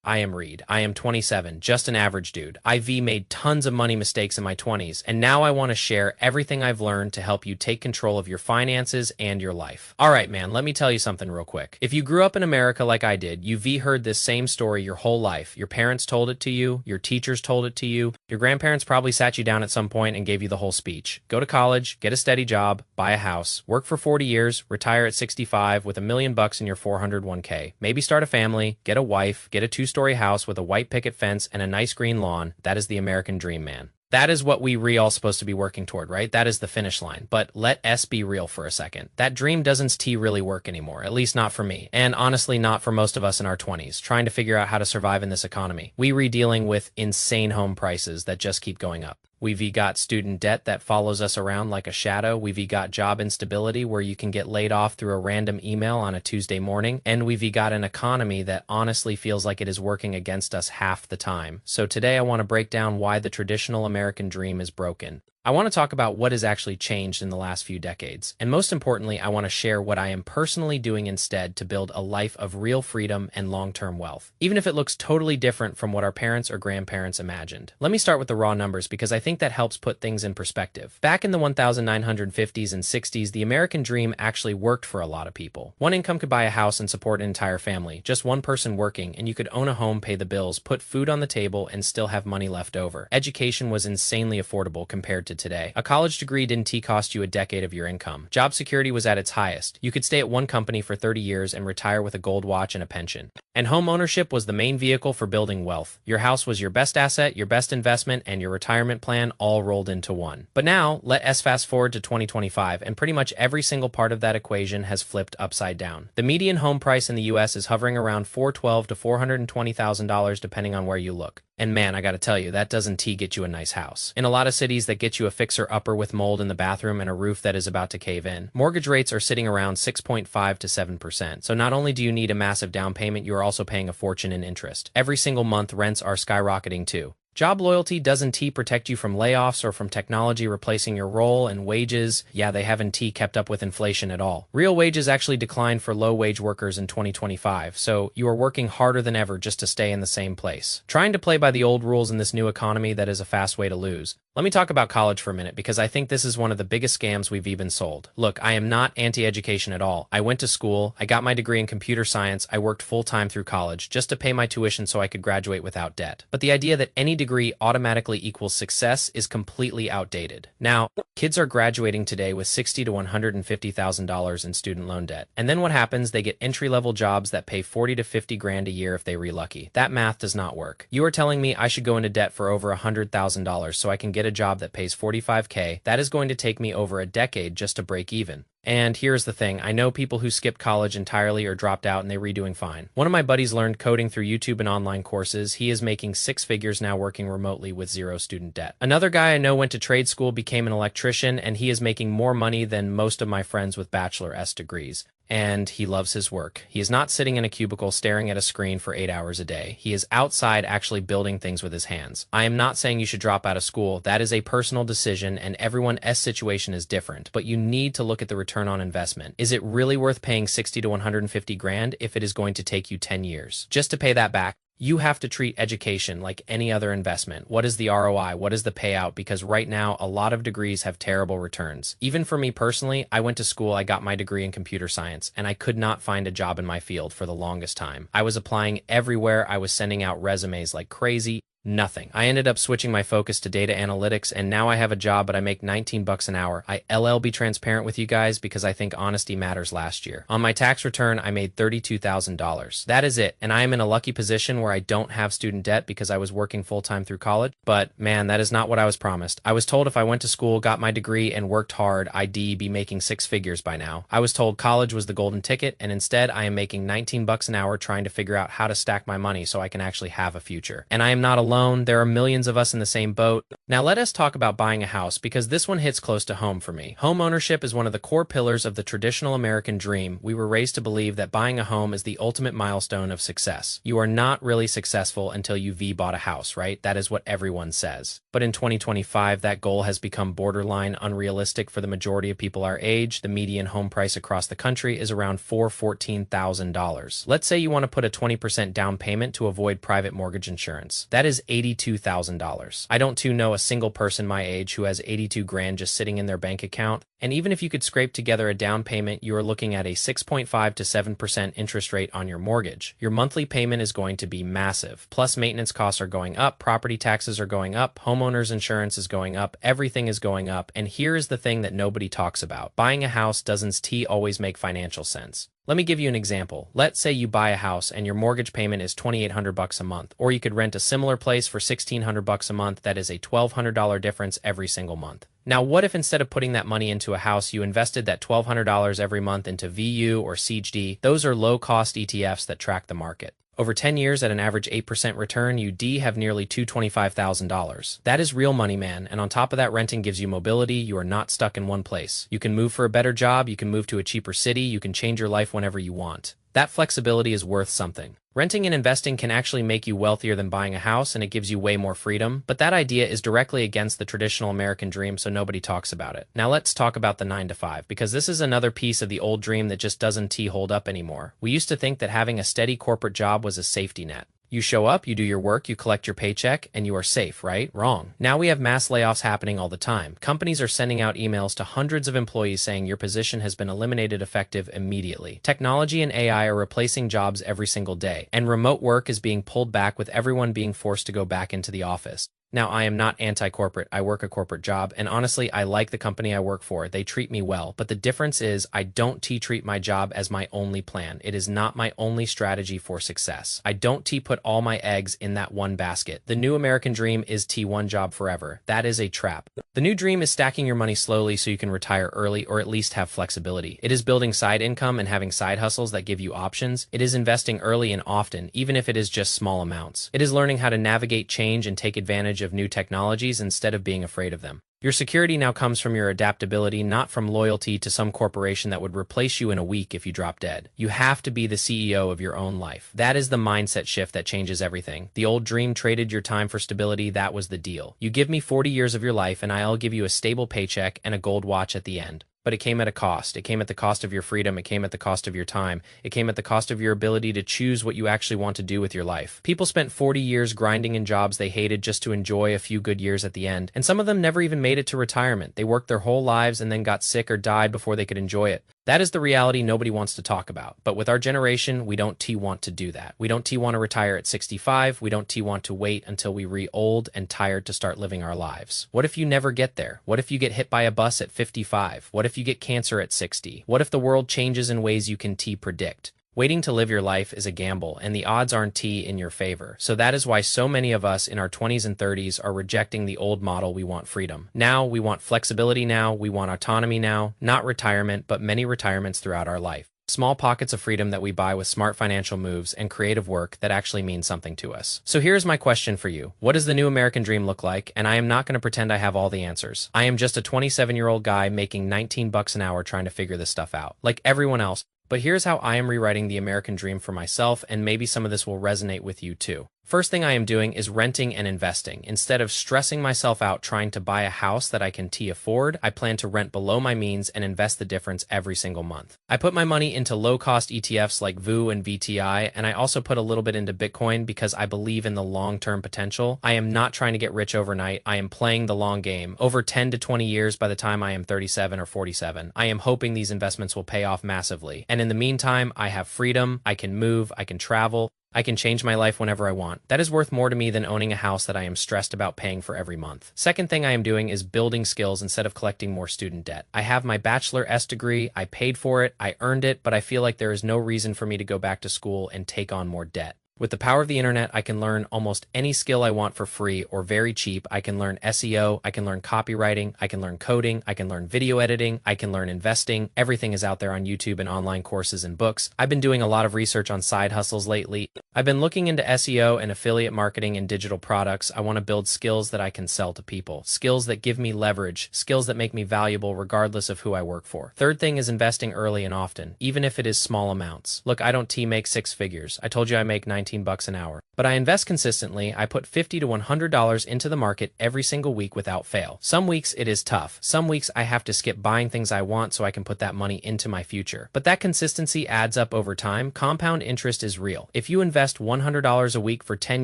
I am Reed. I am 27, just an average dude. IV made tons of money mistakes in my 20s, and now I want to share everything I've learned to help you take control of your finances and your life. All right, man, let me tell you something real quick. If you grew up in America like I did, you've heard this same story your whole life. Your parents told it to you, your teachers told it to you, your grandparents probably sat you down at some point and gave you the whole speech. Go to college, get a steady job, buy a house, work for 40 years, retire at 65 with $1 million in your 401k. Maybe start a family, get a wife, get a two-story house with a white picket fence and a nice green lawn. That is the American dream, man. That is what we all supposed to be working toward, right? That is the finish line. But let S be real for a second. That dream doesn't really work anymore, at least not for me. And honestly, not for most of us in our 20s, trying to figure out how to survive in this economy. We dealing with insane home prices that just keep going up. We've got student debt that follows us around like a shadow. We've got job instability where you can get laid off through a random email on a Tuesday morning. And we've got an economy that honestly feels like it is working against us half the time. So today I want to break down why the traditional American dream is broken. I want to talk about what has actually changed in the last few decades. And most importantly, I want to share what I am personally doing instead to build a life of real freedom and long-term wealth, even if it looks totally different from what our parents or grandparents imagined. Let me start with the raw numbers because I think that helps put things in perspective. Back in the 1950s and 60s, the American dream actually worked for a lot of people. One income could buy a house and support an entire family, just one person working, and you could own a home, pay the bills, put food on the table, and still have money left over. Education was insanely affordable compared to today. A college degree didn't cost you a decade of your income. Job security was at its highest. You could stay at one company for 30 years and retire with a gold watch and a pension. And home ownership was the main vehicle for building wealth. Your house was your best asset, your best investment, and your retirement plan all rolled into one. But now, let us fast forward to 2025, and pretty much every single part of that equation has flipped upside down. The median home price in the US is hovering around $412,000 to $420,000 depending on where you look. And man, I gotta tell you, that doesn't get you a nice house. In a lot of cities, that gets you a fixer-upper with mold in the bathroom and a roof that is about to cave in. Mortgage rates are sitting around 6.5 to 7%. So not only do you need a massive down payment, you are also paying a fortune in interest. Every single month, rents are skyrocketing too. Job loyalty doesn't protect you from layoffs or from technology replacing your role, and wages, yeah, they haven't kept up with inflation at all. Real wages actually declined for low-wage workers in 2025, so you are working harder than ever just to stay in the same place. Trying to play by the old rules in this new economy, that is a fast way to lose. Let me talk about college for a minute because I think this is one of the biggest scams we've even sold. Look, I am not anti-education at all. I went to school, I got my degree in computer science, I worked full-time through college just to pay my tuition so I could graduate without debt. But the idea that any degree automatically equals success is completely outdated. Now, kids are graduating today with $60,000 to $150,000 in student loan debt. And then what happens? They get entry-level jobs that pay $40,000 to $50,000 a year if they re-lucky. That math does not work. You are telling me I should go into debt for over $100,000 so I can get a job that pays $45K. That is going to take me over a decade just to break even. And here's the thing, I know people who skipped college entirely or dropped out and they're redoing fine. One of my buddies learned coding through YouTube and online courses. He is making 6 figures now working remotely with zero student debt. Another guy I know went to trade school, became an electrician, and he is making more money than most of my friends with bachelor's degrees. And he loves his work. He is not sitting in a cubicle staring at a screen for 8 hours a day. He is outside actually building things with his hands. I am not saying you should drop out of school. That is a personal decision and everyone's situation is different. But you need to look at the return on investment. Is it really worth paying 60 to 150 grand if it is going to take you 10 years? Just to pay that back, you have to treat education like any other investment. What is the ROI? What is the payout? Because right now, a lot of degrees have terrible returns. Even for me personally, I went to school, I got my degree in computer science, and I could not find a job in my field for the longest time. I was applying everywhere. I was sending out resumes like crazy. Nothing. I ended up switching my focus to data analytics, and now I have a job, but I make $19 an hour. I'll be transparent with you guys because I think honesty matters last year. On my tax return, I made $32,000. That is it, and I am in a lucky position where I don't have student debt because I was working full-time through college, but man, that is not what I was promised. I was told if I went to school, got my degree, and worked hard, I'd be making 6 figures by now. I was told college was the golden ticket, and instead I am making $19 an hour trying to figure out how to stack my money so I can actually have a future. And I am not alone. alone. There are millions of us in the same boat. Now let us talk about buying a house because this one hits close to home for me. Home ownership is one of the core pillars of the traditional American dream. We were raised to believe that buying a home is the ultimate milestone of success. You are not really successful until you bought a house, right? That is what everyone says. But in 2025, that goal has become borderline unrealistic for the majority of people our age. The median home price across the country is around $14,000. Let's say you want to put a 20% down payment to avoid private mortgage insurance. That is $82,000. I don't too know a single person my age who has 82 grand just sitting in their bank account. And even if you could scrape together a down payment, you are looking at a 6.5 to 7% interest rate on your mortgage. Your monthly payment is going to be massive. Plus maintenance costs are going up, property taxes are going up, homeowners insurance is going up, everything is going up. And here is the thing that nobody talks about. Buying a house doesn't always make financial sense. Let me give you an example. Let's say you buy a house and your mortgage payment is $2,800 a month, or you could rent a similar place for $1,600 a month. That is a $1,200 difference every single month. Now, what if instead of putting that money into a house, you invested that $1,200 every month into VU or CHD? Those are low-cost ETFs that track the market. Over 10 years at an average 8% return, you have nearly $225,000. That is real money, man. And on top of that, renting gives you mobility. You are not stuck in one place. You can move for a better job. You can move to a cheaper city. You can change your life whenever you want. That flexibility is worth something. Renting and investing can actually make you wealthier than buying a house, and it gives you way more freedom. But that idea is directly against the traditional American dream, so nobody talks about it. Now let's talk about the 9 to 5, because this is another piece of the old dream that just doesn't hold up anymore. We used to think that having a steady corporate job was a safety net. You show up, you do your work, you collect your paycheck, and you are safe, right? Wrong. Now we have mass layoffs happening all the time. Companies are sending out emails to hundreds of employees saying your position has been eliminated effective immediately. Technology and AI are replacing jobs every single day, and remote work is being pulled back with everyone being forced to go back into the office. Now, I am not anti-corporate. I work a corporate job, and honestly, I like the company I work for. They treat me well. But the difference is I don't treat my job as my only plan. It is not my only strategy for success. I don't put all my eggs in that one basket. The new American dream is one job forever. That is a trap. The new dream is stacking your money slowly so you can retire early or at least have flexibility. It is building side income and having side hustles that give you options. It is investing early and often, even if it is just small amounts. It is learning how to navigate change and take advantage of new technologies instead of being afraid of them. Your security now comes from your adaptability, not from loyalty to some corporation that would replace you in a week if you drop dead. You have to be the CEO of your own life. That is the mindset shift that changes everything. The old dream traded your time for stability. That was the deal. You give me 40 years of your life and I'll give you a stable paycheck and a gold watch at the end. But it came at a cost. It came at the cost of your freedom. It came at the cost of your time. It came at the cost of your ability to choose what you actually want to do with your life. People spent 40 years grinding in jobs they hated just to enjoy a few good years at the end. And some of them never even made it to retirement. They worked their whole lives and then got sick or died before they could enjoy it. That is the reality nobody wants to talk about. But with our generation, we don't want to do that. We don't want to retire at 65. We don't want to wait until we old and tired to start living our lives. What if you never get there? What if you get hit by a bus at 55? What if you get cancer at 60? What if the world changes in ways you can predict? Waiting to live your life is a gamble, and the odds aren't in your favor. So that is why so many of us in our 20s and 30s are rejecting the old model. We want freedom. Now, we want flexibility now, we want autonomy now, not retirement, but many retirements throughout our life. Small pockets of freedom that we buy with smart financial moves and creative work that actually means something to us. So here's my question for you. What does the new American dream look like? And I am not going to pretend I have all the answers. I am just a 27-year-old guy making $19 an hour trying to figure this stuff out, like everyone else. But here's how I am rewriting the American dream for myself, and maybe some of this will resonate with you too. First thing I am doing is renting and investing. Instead of stressing myself out trying to buy a house that I can afford, I plan to rent below my means and invest the difference every single month. I put my money into low-cost ETFs like VU and VTI, and I also put a little bit into Bitcoin because I believe in the long-term potential. I am not trying to get rich overnight. I am playing the long game. Over 10 to 20 years by the time I am 37 or 47. I am hoping these investments will pay off massively. And in the meantime, I have freedom, I can move, I can travel, I can change my life whenever I want. That is worth more to me than owning a house that I am stressed about paying for every month. Second thing I am doing is building skills instead of collecting more student debt. I have my bachelor's degree, I paid for it, I earned it, but I feel like there is no reason for me to go back to school and take on more debt. With the power of the internet, I can learn almost any skill I want for free or very cheap. I can learn SEO, I can learn copywriting, I can learn coding, I can learn video editing, I can learn investing. Everything is out there on YouTube and online courses and books. I've been doing a lot of research on side hustles lately. I've been looking into SEO and affiliate marketing and digital products. I want to build skills that I can sell to people, skills that give me leverage, skills that make me valuable regardless of who I work for. Third thing is investing early and often, even if it is small amounts. Look, I don't make 6 figures. I told you I make 19 bucks an hour. But I invest consistently. I put $50 to $100 into the market every single week without fail. Some weeks it is tough. Some weeks I have to skip buying things I want so I can put that money into my future. But that consistency adds up over time. Compound interest is real. If you invest $100 a week for 10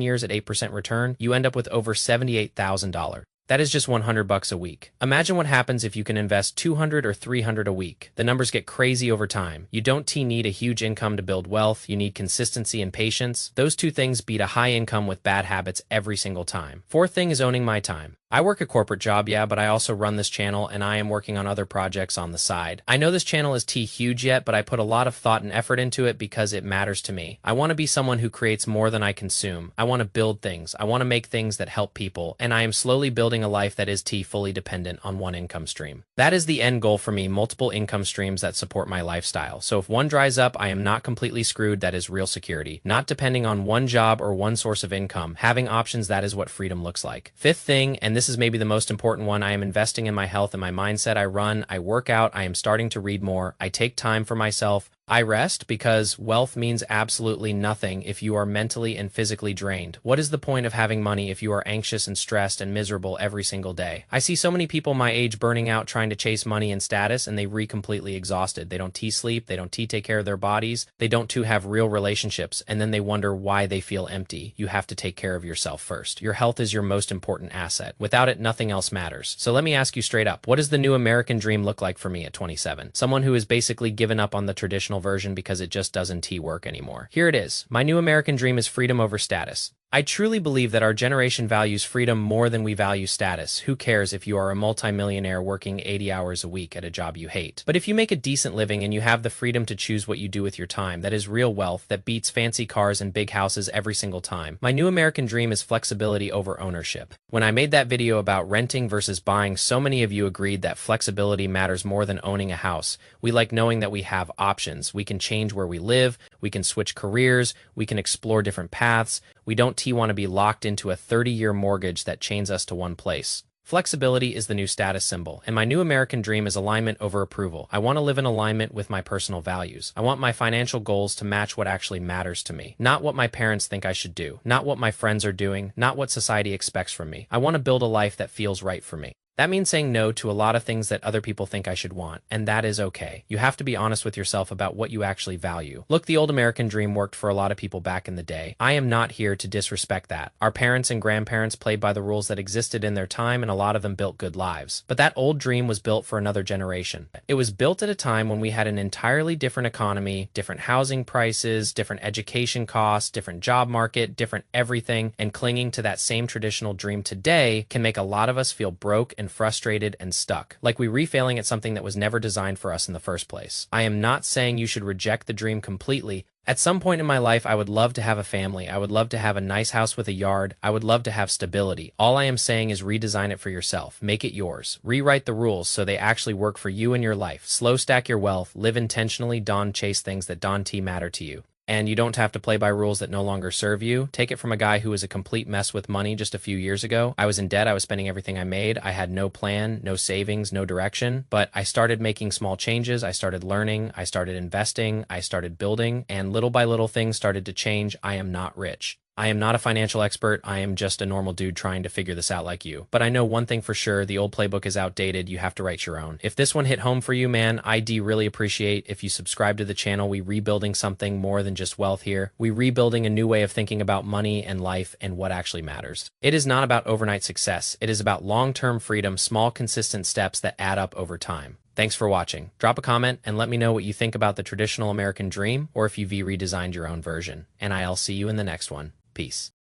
years at 8% return, you end up with over $78,000. That is just 100 bucks a week. Imagine what happens if you can invest 200 or 300 a week. The numbers get crazy over time. You don't need a huge income to build wealth. You need consistency and patience. Those two things beat a high income with bad habits every single time. Fourth thing is owning my time. I work a corporate job, yeah, but I also run this channel and I am working on other projects on the side. I know this channel is huge yet, but I put a lot of thought and effort into it because it matters to me. I want to be someone who creates more than I consume. I want to build things. I want to make things that help people, and I am slowly building a life that is fully dependent on one income stream. That is the end goal for me, multiple income streams that support my lifestyle. So if one dries up, I am not completely screwed. That is real security. Not depending on one job or one source of income. Having options, that is what freedom looks like. Fifth thing, and this is maybe the most important one, I am investing in my health and my mindset. I run, I work out, I am starting to read more, I take time for myself. I rest because wealth means absolutely nothing if you are mentally and physically drained. What is the point of having money if you are anxious and stressed and miserable every single day? I see so many people my age burning out trying to chase money and status, and they completely exhausted. They don't sleep, they don't take care of their bodies, they don't have real relationships, and then they wonder why they feel empty. You have to take care of yourself first. Your health is your most important asset. Without it, nothing else matters. So let me ask you straight up, what does the new American dream look like for me at 27? Someone who has basically given up on the traditional version because it just doesn't work anymore. Here it is. My new American dream is freedom over status. I truly believe that our generation values freedom more than we value status. Who cares if you are a multimillionaire working 80 hours a week at a job you hate? But if you make a decent living and you have the freedom to choose what you do with your time, that is real wealth that beats fancy cars and big houses every single time. My new American dream is flexibility over ownership. When I made that video about renting versus buying, so many of you agreed that flexibility matters more than owning a house. We like knowing that we have options. We can change where we live, we can switch careers, we can explore different paths. We don't want to be locked into a 30-year mortgage that chains us to one place. Flexibility is the new status symbol, and my new American dream is alignment over approval. I want to live in alignment with my personal values. I want my financial goals to match what actually matters to me, not what my parents think I should do, not what my friends are doing, not what society expects from me. I want to build a life that feels right for me. That means saying no to a lot of things that other people think I should want, and that is okay. You have to be honest with yourself about what you actually value. Look, the old American dream worked for a lot of people back in the day. I am not here to disrespect that. Our parents and grandparents played by the rules that existed in their time, and a lot of them built good lives. But that old dream was built for another generation. It was built at a time when we had an entirely different economy, different housing prices, different education costs, different job market, different everything, and clinging to that same traditional dream today can make a lot of us feel broke and frustrated and stuck, like we refailing at something that was never designed for us in the first place. I am not saying you should reject the dream completely. At some point in my life, I would love to have a family. I would love to have a nice house with a yard. I would love to have stability. All I am saying is redesign it for yourself. Make it yours. Rewrite the rules so they actually work for you and your life. Slow stack your wealth. Live intentionally. Chase things that matter to you. And you don't have to play by rules that no longer serve you. Take it from a guy who was a complete mess with money just a few years ago. I was in debt. I was spending everything I made. I had no plan, no savings, no direction. But I started making small changes. I started learning. I started investing. I started building. And little by little things started to change. I am not rich. I am not a financial expert. I am just a normal dude trying to figure this out like you. But I know one thing for sure, the old playbook is outdated. You have to write your own. If this one hit home for you, man, I'd really appreciate if you subscribe to the channel. We rebuilding something more than just wealth here. We rebuilding a new way of thinking about money and life and what actually matters. It is not about overnight success. It is about long-term freedom, small consistent steps that add up over time. Thanks for watching. Drop a comment and let me know what you think about the traditional American dream or if you've redesigned your own version. And I'll see you in the next one. Peace.